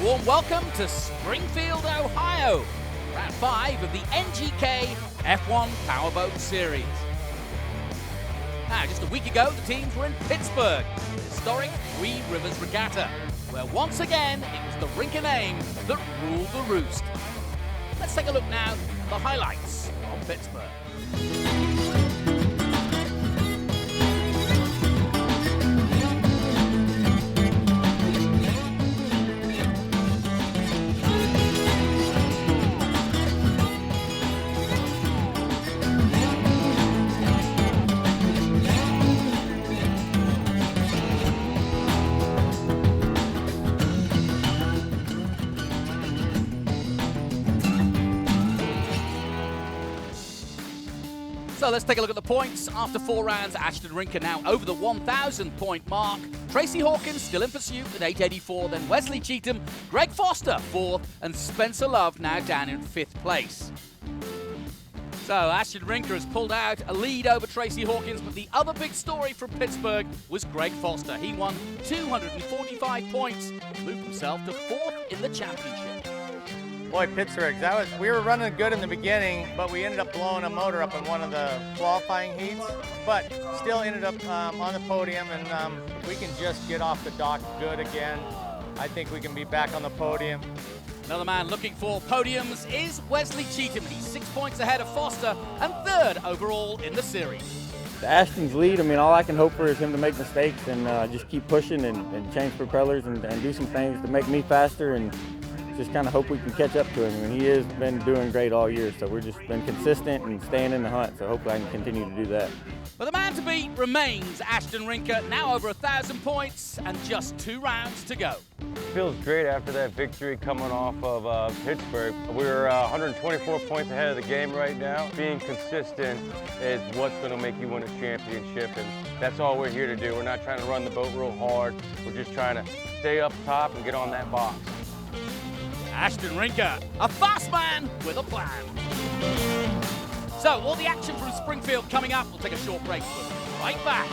warm welcome to Springfield, Ohio, round 5 of the NGK F1 Powerboat Series. Now, just a week ago, the teams were in Pittsburgh, the historic Three Rivers Regatta, where once again it was the rink and aim that ruled the roost. Let's take a look now at the highlights from Pittsburgh. So let's take a look at the points. After 4 rounds, Ashton Rinker now over the 1,000 point mark. Tracy Hawkins still in pursuit at 884, then Wesley Cheatham, Greg Foster 4th, and Spencer Love now down in 5th place. So Ashton Rinker has pulled out a lead over Tracy Hawkins, but the other big story from Pittsburgh was Greg Foster. He won 245 points, moved himself to 4th in the championship. Boy, Pittsburgh, we were running good in the beginning, but we ended up blowing a motor up in one of the qualifying heats, but still ended up on the podium, and if we can just get off the dock good again, I think we can be back on the podium. Another man looking for podiums is Wesley Cheatham. He's 6 points ahead of Foster and 3rd overall in the series. Ashton's lead, I mean, all I can hope for is him to make mistakes and just keep pushing and change propellers and do some things to make me faster, and just kind of hope we can catch up to him. I mean, he has been doing great all year, so we've just been consistent and staying in the hunt, so hopefully I can continue to do that. But the man to beat remains Ashton Rinker, now over 1,000 points and just 2 rounds to go. Feels great after that victory coming off of Pittsburgh. We're 124 points ahead of the game right now. Being consistent is what's going to make you win a championship, and that's all we're here to do. We're not trying to run the boat real hard. We're just trying to stay up top and get on that box. Ashton Rinker, a fast man with a plan. So, all the action from Springfield coming up. We'll take a short break. We'll be right back.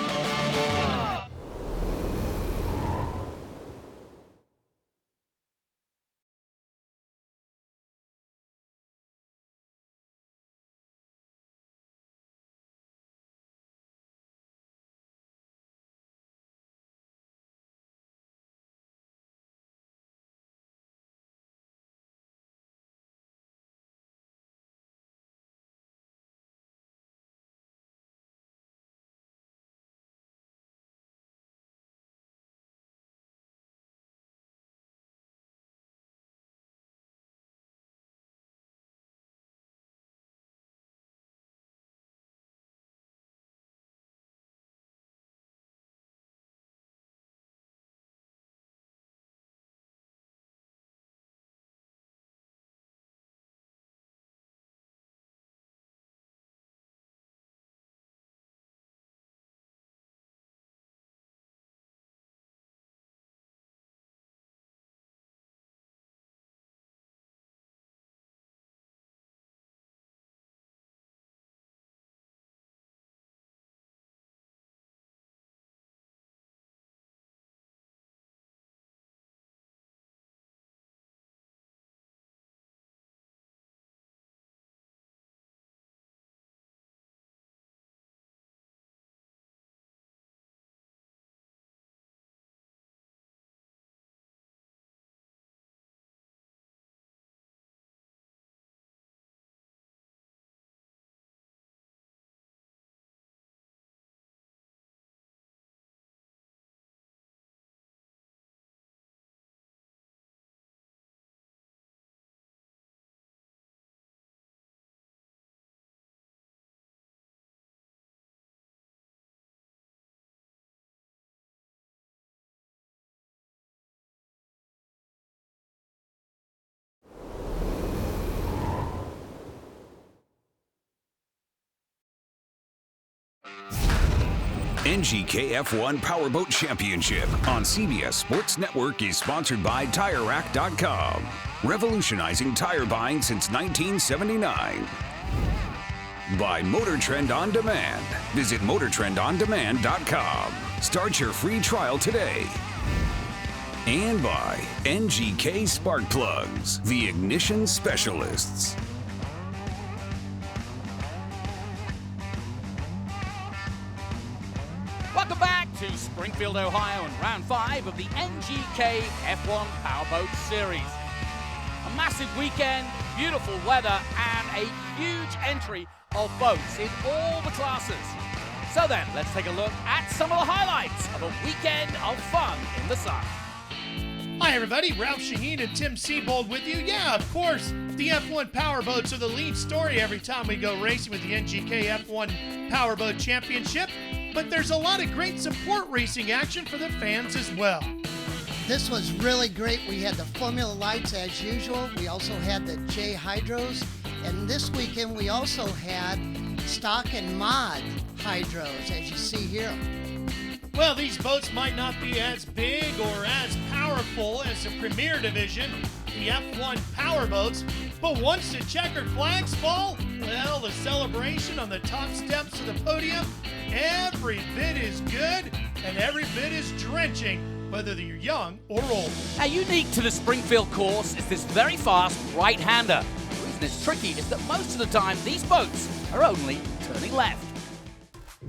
NGK F1 Powerboat Championship on CBS Sports Network is sponsored by TireRack.com, revolutionizing tire buying since 1979. By Motor Trend On Demand. Visit MotorTrendOnDemand.com. Start your free trial today. And by NGK Spark Plugs, the ignition specialists. Welcome back to Springfield, Ohio, and round 5 of the NGK F1 Powerboat Series. A massive weekend, beautiful weather, and a huge entry of boats in all the classes. So then, let's take a look at some of the highlights of a weekend of fun in the sun. Hi everybody, Ralph Shaheen and Tim Seabold with you. Yeah, of course, the F1 Powerboats are the lead story every time we go racing with the NGK F1 Powerboat Championship, but there's a lot of great support racing action for the fans as well. This was really great. We had the Formula Lights as usual. We also had the J Hydros, and this weekend we also had stock and mod hydros, as you see here. Well, these boats might not be as big or as powerful as the Premier Division, the F1 Powerboats, but once the checkered flags fall, well, the celebration on the top steps of the podium, every bit is good and every bit is drenching, whether you're young or old. Now, unique to the Springfield course is this very fast right-hander. The reason it's tricky is that most of the time these boats are only turning left.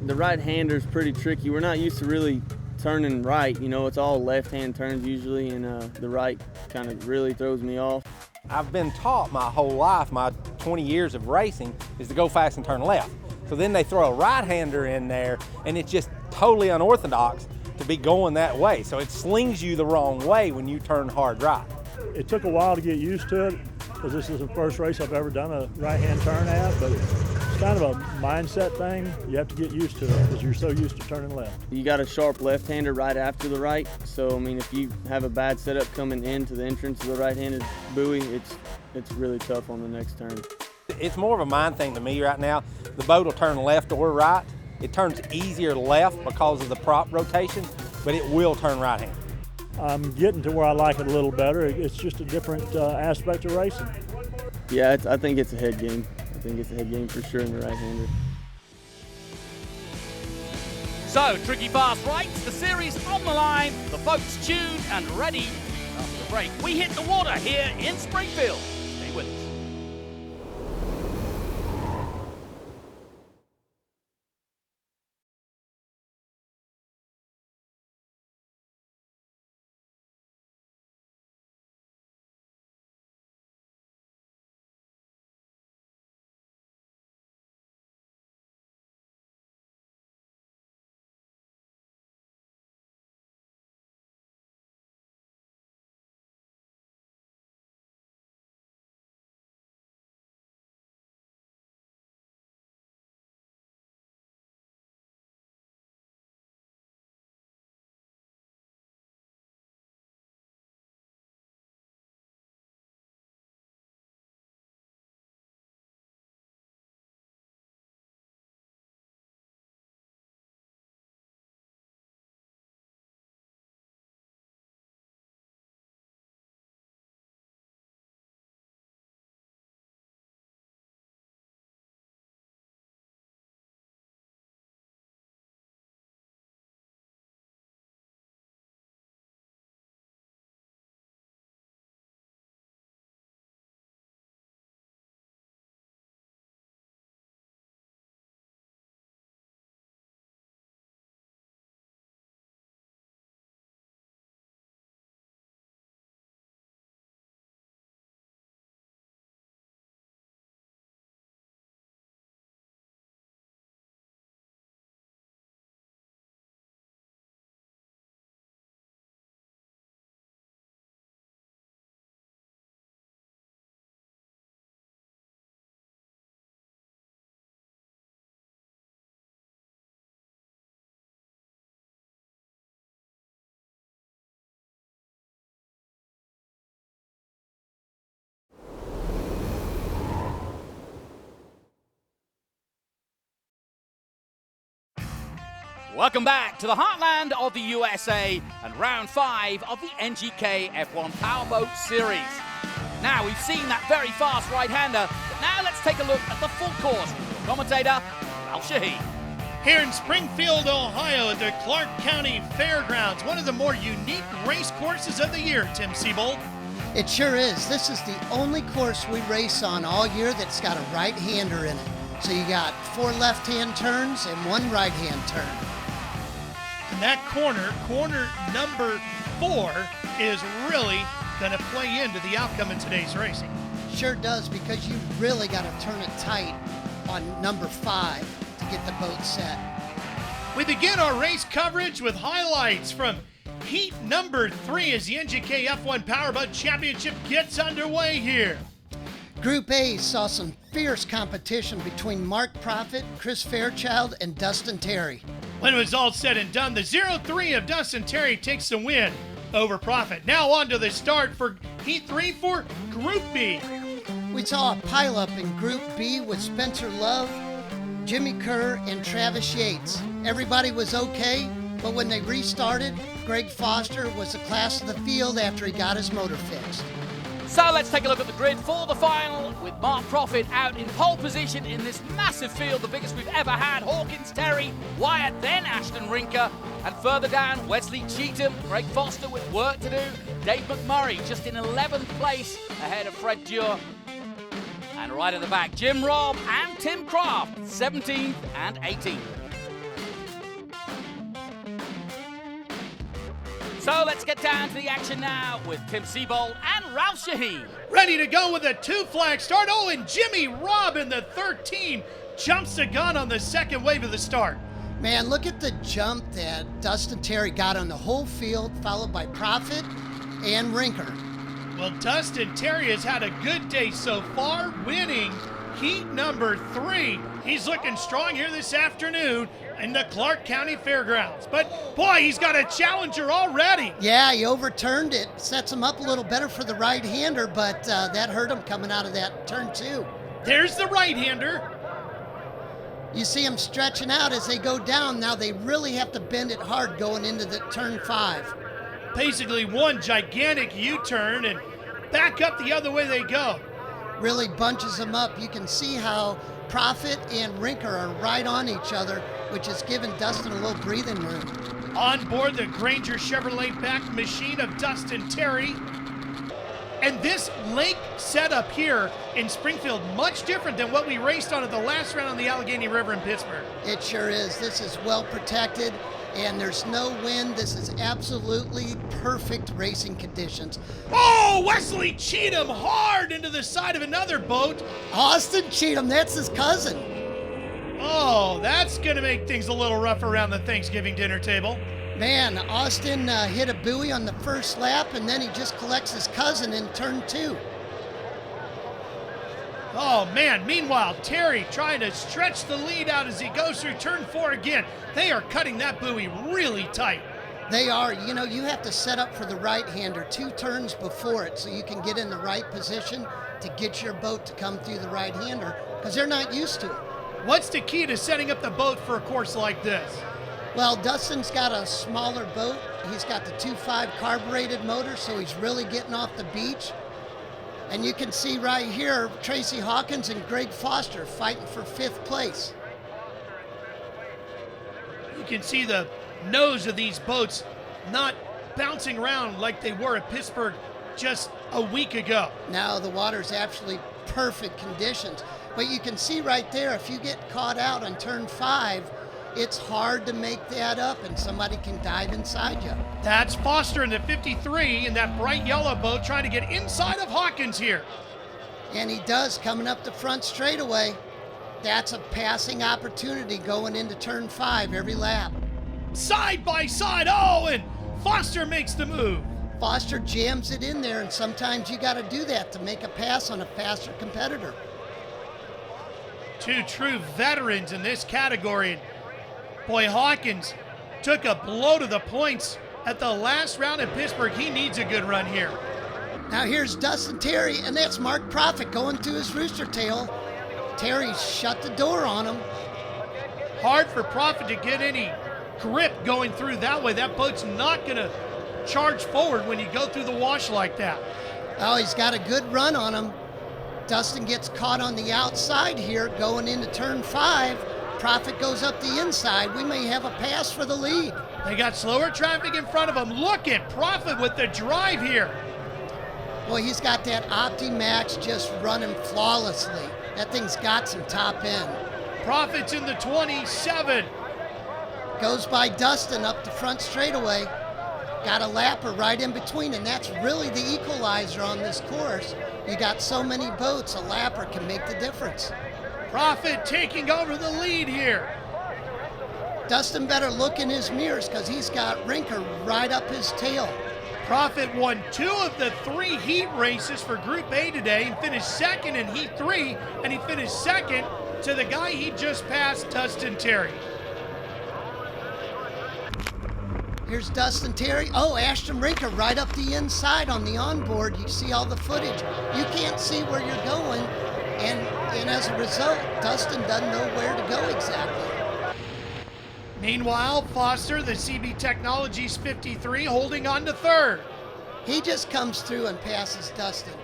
The right-hander is pretty tricky. We're not used to really turning right. You know, it's all left-hand turns usually, and the right kind of really throws me off. I've been taught my whole life, my 20 years of racing, is to go fast and turn left. So then they throw a right-hander in there, and it's just totally unorthodox to be going that way. So it slings you the wrong way when you turn hard right. It took a while to get used to it, because this is the first race I've ever done a right-hand turn at, but it's kind of a mindset thing. You have to get used to it because you're so used to turning left. You got a sharp left-hander right after the right, so I mean, if you have a bad setup coming into the entrance of the right-handed buoy, it's really tough on the next turn. It's more of a mind thing to me right now. The boat will turn left or right. It turns easier left because of the prop rotation, but it will turn right-handed. I'm getting to where I like it a little better. It's just a different aspect of racing. Yeah, I think it's a head game. I think it's a head game for sure in the right-hander. So, tricky fast rights, the series on the line, the boats tuned and ready. After the break, we hit the water here in Springfield. Stay with us. Welcome back to the heartland of the USA and round 5 of the NGK F1 Powerboat Series. Now, we've seen that very fast right-hander, but now let's take a look at the full course with commentator Ralph Shaheen. here in Springfield, Ohio at the Clark County Fairgrounds, one of the more unique race courses of the year, Tim Siebold. It sure is. This is the only course we race on all year that's got a right-hander in it. So you got 4 left-hand turns and 1 right-hand turn. And that corner number 4, is really going to play into the outcome of today's racing. Sure does, because you really got to turn it tight on number 5 to get the boat set. We begin our race coverage with highlights from heat number 3 as the NGK F1 Powerboat Championship gets underway here. Group A saw some fierce competition between Mark Profit, Chris Fairchild, and Dustin Terry. When it was all said and done, the 0-3 of Dustin Terry takes the win over Profit. Now on to the start for Heat 3 for Group B. We saw a pileup in Group B with Spencer Love, Jimmy Kerr, and Travis Yates. Everybody was okay, but when they restarted, Greg Foster was the class of the field after he got his motor fixed. So let's take a look at the grid for the final, with Mark Profit out in pole position in this massive field, the biggest we've ever had. Hawkins, Terry, Wyatt, then Ashton Rinker, and further down, Wesley Cheatham, Greg Foster with work to do, Dave McMurray just in 11th place ahead of Fred Dure. And right at the back, Jim Robb and Tim Kraft, 17th and 18th. So let's get down to the action now with Tim Siebold and Ralph Shaheen. Ready to go with a 2-flag start. Oh, and Jimmy Robb in the 13 jumps the gun on the second wave of the start. Man, look at the jump that Dustin Terry got on the whole field, followed by Profit and Rinker. Well, Dustin Terry has had a good day so far, winning heat number 3. He's looking strong here this afternoon in the Clark County Fairgrounds. But boy, he's got a challenger already. Yeah, he overturned it. Sets him up a little better for the right-hander, but that hurt him coming out of that turn 2. There's the right-hander. You see him stretching out as they go down. Now they really have to bend it hard going into the turn 5. Basically one gigantic U-turn and back up the other way they go. Really bunches them up. You can see how Profit and Rinker are right on each other, which has given Dustin a little breathing room. On board the Granger Chevrolet backed machine of Dustin Terry. And this lake setup here in Springfield, much different than what we raced on at the last round on the Allegheny River in Pittsburgh. It sure is. This is well protected, and there's no wind. This is absolutely perfect racing conditions. Oh, Wesley Cheatham hard into the side of another boat. Austin Cheatham, that's his cousin. Oh, that's going to make things a little rough around the Thanksgiving dinner table. Man, Austin hit a buoy on the first lap, and then he just collects his cousin in turn 2. Oh, man. Meanwhile, Terry trying to stretch the lead out as he goes through turn 4 again. They are cutting that buoy really tight. They are. You know, you have to set up for the right-hander 2 turns before it so you can get in the right position to get your boat to come through the right-hander, because they're not used to it. What's the key to setting up the boat for a course like this? Well, Dustin's got a smaller boat. He's got the 2.5 carbureted motor, so he's really getting off the beach. And you can see right here, Tracy Hawkins and Greg Foster fighting for 5th place. You can see the nose of these boats not bouncing around like they were at Pittsburgh just a week ago. Now the water's actually perfect conditions. But you can see right there, if you get caught out on turn 5, it's hard to make that up, and somebody can dive inside you. That's Foster in the 53 in that bright yellow boat trying to get inside of Hawkins here. And he does, coming up the front straightaway. That's a passing opportunity going into turn 5 every lap. Side by side, oh, and Foster makes the move. Foster jams it in there, and sometimes you got to do that to make a pass on a faster competitor. 2 true veterans in this category. And boy, Hawkins took a blow to the points at the last round in Pittsburgh. He needs a good run here. Now here's Dustin Terry, and that's Mark Profit going through his rooster tail. Terry shut the door on him. Hard for Profit to get any grip going through that way. That boat's not going to charge forward when you go through the wash like that. Oh, he's got a good run on him. Dustin gets caught on the outside here going into turn 5. Profit goes up the inside. We may have a pass for the lead. They got slower traffic in front of them. Look at Profit with the drive here. Boy, he's got that OptiMax just running flawlessly. That thing's got some top end. Profit's in the 27. Goes by Dustin up the front straightaway. Got a lapper right in between, and that's really the equalizer on this course. You got so many boats, a lapper can make the difference. Profit taking over the lead here. Dustin better look in his mirrors because he's got Rinker right up his tail. Profit won 2 of the 3 heat races for Group A today and finished second in Heat 3, and he finished second to the guy he just passed, Dustin Terry. Here's Dustin Terry. Oh, Ashton Rinker right up the inside on the onboard. You see all the footage. You can't see where you're going, and as a result, Dustin doesn't know where to go exactly. Meanwhile, Foster, the CB Technologies 53, holding on to third. He just comes through and passes Dustin.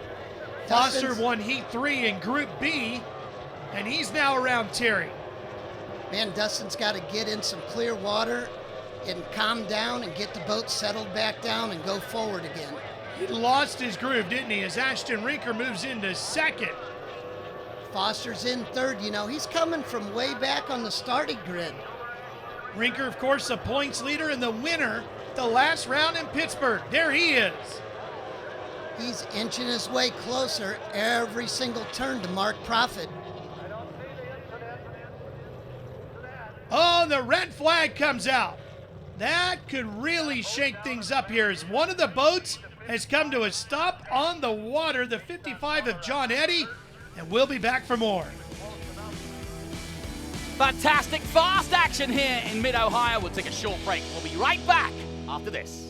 Foster won Heat 3 in Group B, and he's now around Terry. Man, Dustin's got to get in some clear water and calm down and get the boat settled back down and go forward again. He lost his groove, didn't he, as Ashton Rinker moves into second. Foster's in third. You know, he's coming from way back on the starting grid. Rinker, of course, the points leader and the winner the last round in Pittsburgh. There he is. He's inching his way closer every single turn to Mark Profit. Oh, the red flag comes out. That could really shake things up here as one of the boats has come to a stop on the water, the 55 of John Eddy, and we'll be back for more. Fantastic fast action here in Mid-Ohio. We'll take a short break. We'll be right back after this.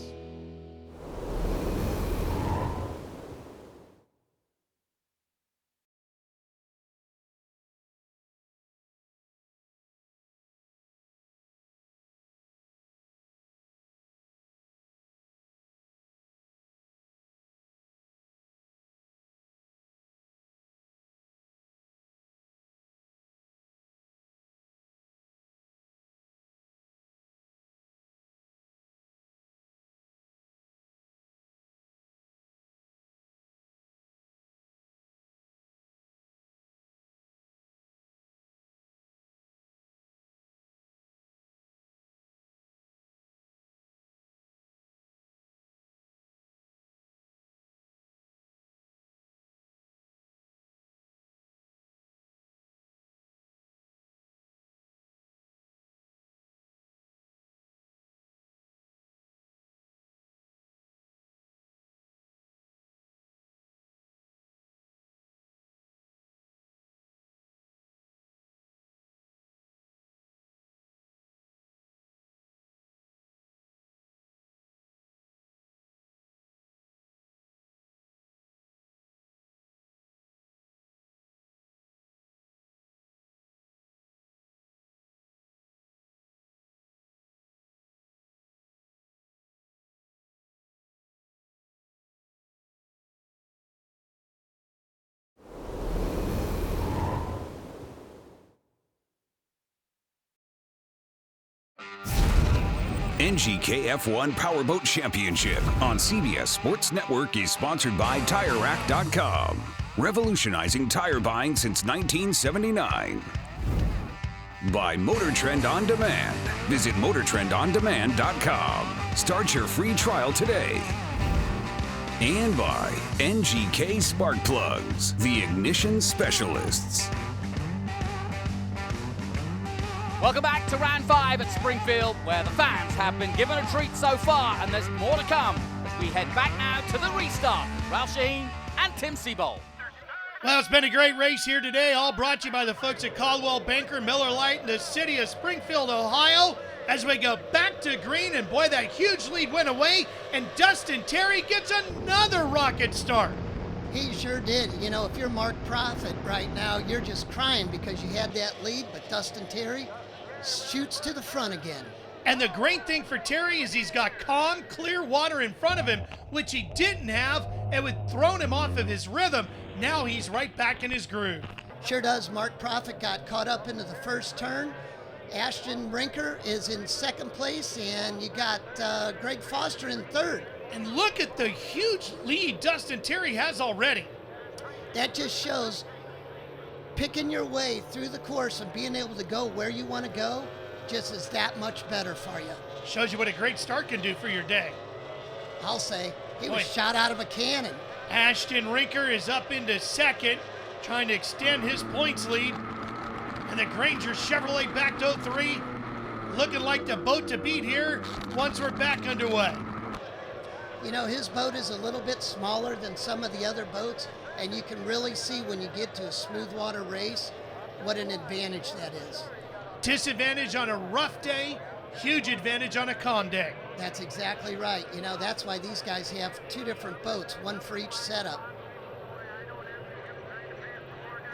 NGKF1 Powerboat Championship on CBS Sports Network is sponsored by TireRack.com, revolutionizing tire buying since 1979. By Motor Trend On Demand. Visit MotorTrendOnDemand.com. Start your free trial today. And by NGK Spark Plugs, the ignition specialists. Welcome back to round 5 at Springfield, where the fans have been given a treat so far, and there's more to come as we head back now to the restart. Ralph Shaheen and Tim Seabold. Well, it's been a great race here today, all brought to you by the folks at Caldwell Banker, Miller Lite, in the city of Springfield, Ohio, as we go back to green, and boy, that huge lead went away, and Dustin Terry gets another rocket start. He sure did. You know, if you're Mark Profit right now, you're just crying because you had that lead, but Dustin Terry shoots to the front again. And the great thing for Terry is he's got calm, clear water in front of him, which he didn't have, and would thrown him off of his rhythm. Now he's right back in his groove. Sure does. Mark Profit got caught up into the first turn, Ashton Rinker is in second place, and you got Greg Foster in third. And look at the huge lead Dustin Terry has already. That just shows picking your way through the course and being able to go where you want to go just is that much better for you. Shows you what a great start can do for your day. I'll say. He was shot out of a cannon. Ashton Rinker is up into second, trying to extend his points lead. And the Granger Chevrolet back to 03, looking like the boat to beat here once we're back underway. You know, his boat is a little bit smaller than some of the other boats, and you can really see when you get to a smooth water race what an advantage that is. Disadvantage on a rough day, huge advantage on a calm day. That's exactly right. You know, that's why these guys have two different boats, one for each setup.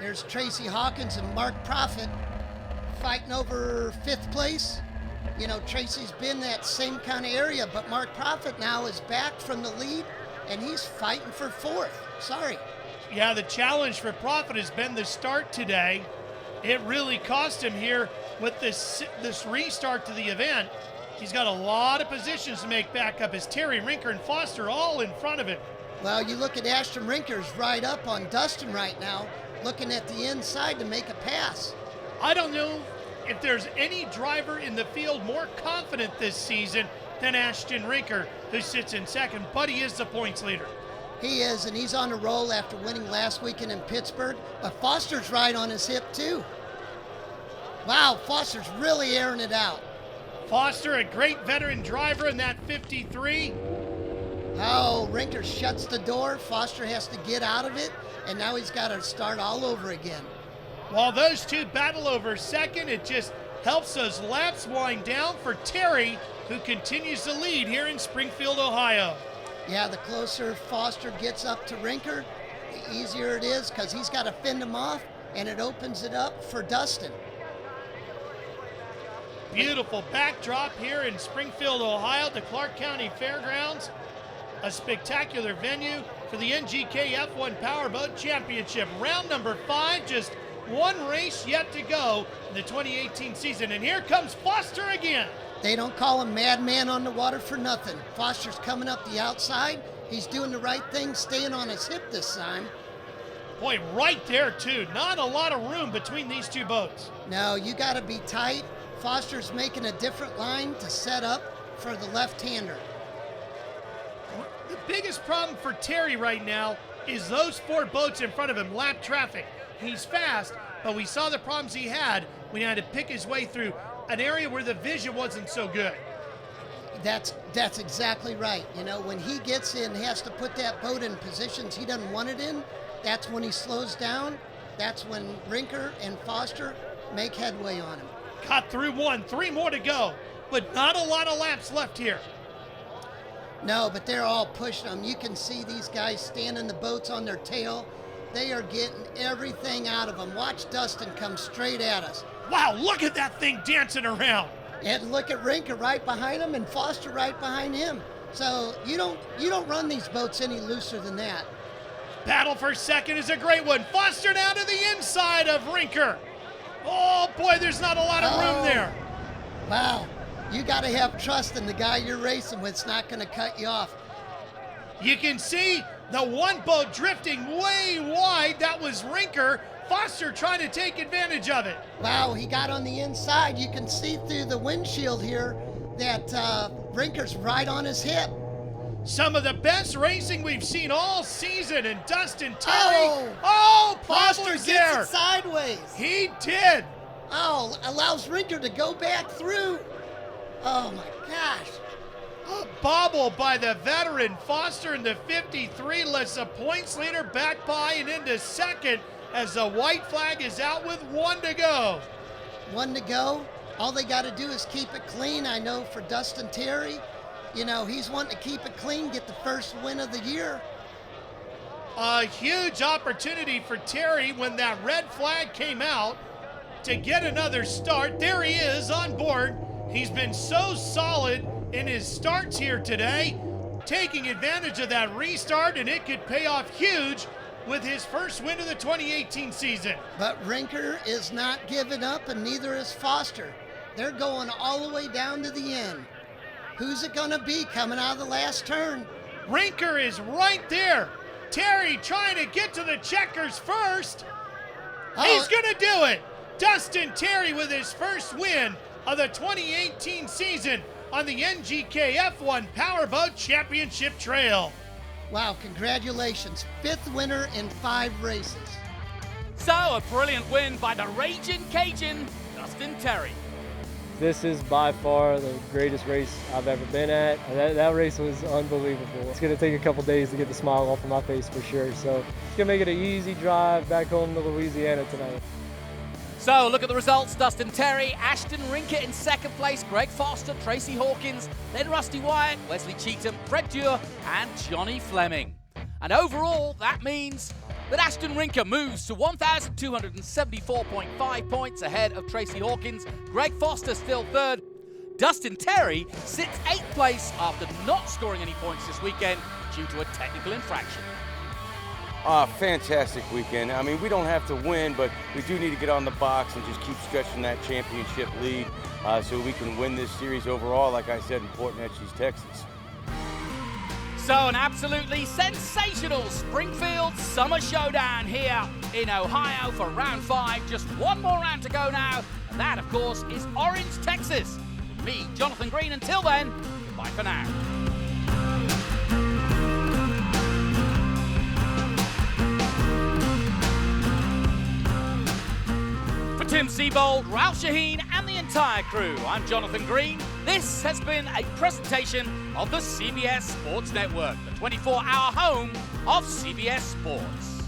There's Tracy Hawkins and Mark Profit fighting over 5th place. You know, Tracy's been that same kind of area, but Mark Profit now is back from the lead, and he's fighting for 4th. Sorry. Yeah, the challenge for Profit has been the start today. It really cost him here with this restart to the event. He's got a lot of positions to make back up as Terry, Rinker, and Foster all in front of him. Well, you look at Ashton Rinker's right up on Dustin right now, looking at the inside to make a pass. I don't know if there's any driver in the field more confident this season than Ashton Rinker, who sits in second, but he is the points leader. He is, and he's on a roll after winning last weekend in Pittsburgh, but Foster's right on his hip too. Wow, Foster's really airing it out. Foster, a great veteran driver in that 53. Oh, Rinker shuts the door. Foster has to get out of it, and now he's got to start all over again. While those two battle over second, it just helps those laps wind down for Terry, who continues to lead here in Springfield, Ohio. Yeah, the closer Foster gets up to Rinker, the easier it is because he's got to fend him off, and it opens it up for Dustin. Beautiful backdrop here in Springfield, Ohio, the Clark County Fairgrounds. A spectacular venue for the NGK F1 Powerboat Championship. Round number 5, just one race yet to go in the 2018 season. And here comes Foster again. They don't call him Madman on the water for nothing. Foster's coming up the outside. He's doing the right thing, staying on his hip this time. Boy, right there too. Not a lot of room between these two boats. No, you got to be tight. Foster's making a different line to set up for the left-hander. The biggest problem for Terry right now is those 4 boats in front of him, lap traffic. He's fast, but we saw the problems he had when he had to pick his way through an area where the vision wasn't so good. That's exactly right. You know, when he gets in, has to put that boat in positions he doesn't want it in, that's when he slows down. That's when Rinker and Foster make headway on him. Got through 1, 3 more to go, but not a lot of laps left here. No, but they're all pushing them. You can see these guys standing the boats on their tail. They are getting everything out of them. Watch Dustin come straight at us. Wow, look at that thing dancing around. And look at Rinker right behind him and Foster right behind him. So you don't run these boats any looser than that. Battle for second is a great one. Foster down to the inside of Rinker. Oh boy, there's not a lot of room there. Wow, you got to have trust in the guy you're racing with. It's not going to cut you off. You can see the one boat drifting way wide. That was Rinker. Foster trying to take advantage of it. Wow, he got on the inside. You can see through the windshield here that Rinker's right on his hip. Some of the best racing we've seen all season, and Dustin Terry. Oh, Foster gets it sideways. He did. Oh, allows Rinker to go back through. Oh my gosh. A bobble by the veteran Foster in the 53 lets the points leader back by and into second as the white flag is out with 1 to go. 1 to go. All they got to do is keep it clean. I know for Dustin Terry, you know, he's wanting to keep it clean, get the first win of the year. A huge opportunity for Terry when that red flag came out to get another start. There he is on board. He's been so solid in his starts here today, taking advantage of that restart, and it could pay off huge with his first win of the 2018 season. But Rinker is not giving up, and neither is Foster. They're going all the way down to the end. Who's it gonna be coming out of the last turn? Rinker is right there. Terry trying to get to the checkers first. He's gonna do it. Dustin Terry with his first win of the 2018 season on the NGK F1 Powerboat Championship Trail. Wow, congratulations. 5th winner in 5 races. So, a brilliant win by the Raging Cajun, Dustin Terry. This is by far the greatest race I've ever been at. That race was unbelievable. It's going to take a couple days to get the smile off of my face for sure. So it's going to make it an easy drive back home to Louisiana tonight. So, look at the results. Dustin Terry, Ashton Rinker in 2nd place, Greg Foster, Tracy Hawkins, then Rusty Wyatt, Wesley Cheatham, Fred Dewar, and Johnny Fleming. And overall, that means that Ashton Rinker moves to 1,274.5 points ahead of Tracy Hawkins. Greg Foster still 3rd. Dustin Terry sits 8th place after not scoring any points this weekend due to a technical infraction. Fantastic weekend. I mean, we don't have to win, but we do need to get on the box and just keep stretching that championship lead so we can win this series overall, like I said, in Port Neches, Texas. So an absolutely sensational Springfield Summer Showdown here in Ohio for round 5. Just one more round to go now, and that, of course, is Orange, Texas. With me, Jonathan Green. Until then, goodbye for now. For Tim Siebold, Ralph Shaheen, and the entire crew, I'm Jonathan Green. This has been a presentation of the CBS Sports Network, the 24-hour home of CBS Sports.